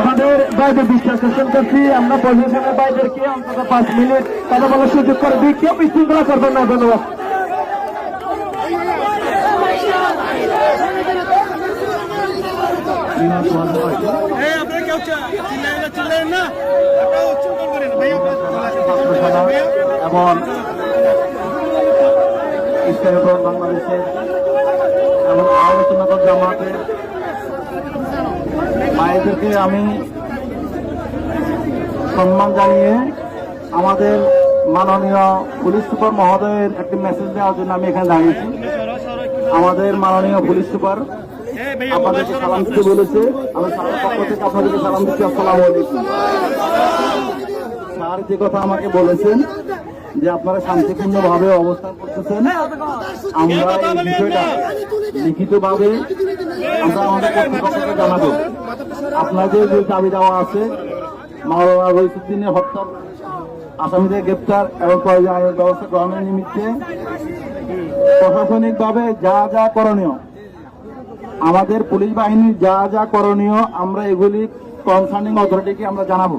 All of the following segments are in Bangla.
আমাদের বাইরে বিশ্বাস করছি আমরা পজিশনের বাইরেকে অন্তত 5 মিনিট কথা বলার সুযোগ করে দিই। কেউ বিশৃঙ্খলা করবেন না। ধন্যবাদ। এবং ইসলামী বাংলাদেশের এবং আলোচনা জামাতের ভাইদেরকে আমি সম্মান জানিয়ে আমাদের মাননীয় পুলিশ সুপার মহোদয়ের একটি মেসেজ দেওয়ার জন্য আমি এখানে দাঁড়িয়েছি। আমাদের মাননীয় পুলিশ সুপার আপনাদেরকে সালাম দিতে বলেছে। আমি স্যারের পক্ষ থেকে আপনাদেরকে সালাম দিচ্ছি। আসসালামু আলাইকুম। স্যার যে কথা আমাকে বলেছেন যে আপনারা শান্তিপূর্ণভাবে অবস্থান করতেছেন, আমরা এই বিষয়টা লিখিতভাবে আমরা আমাদের কর্তৃপক্ষকে জানাবো। আপনাদের যে দাবি দেওয়া আছে মাওলানা রইসুদ্দিনের হত্যার আসামিদের গ্রেপ্তার এবং আইনের ব্যবস্থা গ্রহণের নিমিত্তে প্রশাসনিকভাবে যা যা করণীয়, আমাদের পুলিশ বাহিনীর যা যা করণীয়, আমরা এগুলি কনসার্নিং অথরিটিকে আমরা জানাবো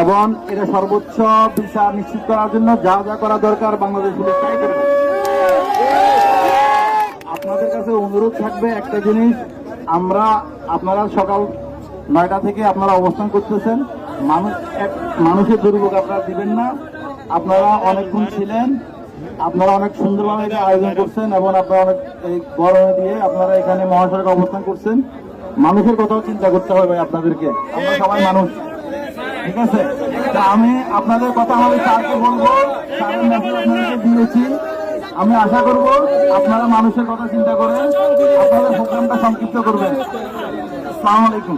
এবং এটা সর্বোচ্চ বিচার নিশ্চিত করার জন্য যা যা করা দরকার বাংলাদেশ পুলিশ তাই করবে। আপনাদের কাছে অনুরোধ থাকবে একটা জিনিস, আপনারা সকাল 9টা থেকে আপনারা অবস্থান করতেছেন, মানুষের দুর্ভোগ আপনারা দিবেন না। আপনারা অনেকক্ষণ ছিলেন, আপনারা অনেক সুন্দরভাবে এটা আয়োজন করছেন এবং আপনারা অনেক এই গরমে দিয়ে আপনারা এখানে মহাসড়কে অবস্থান করছেন। মানুষের কথাও চিন্তা করতে হবে আপনাদেরকে, আমরা সবাই মানুষ, ঠিক আছে? আমি আপনাদের কথা আমাদের স্যারকে বলবো, স্যারের মেসেজ আপনাদেরকে দিয়েছি। আমি আশা করব আপনারা মানুষের কথা চিন্তা করে আপনাদের প্রোগ্রামটা সংক্ষিপ্ত করবেন। আসসালামু আলাইকুম।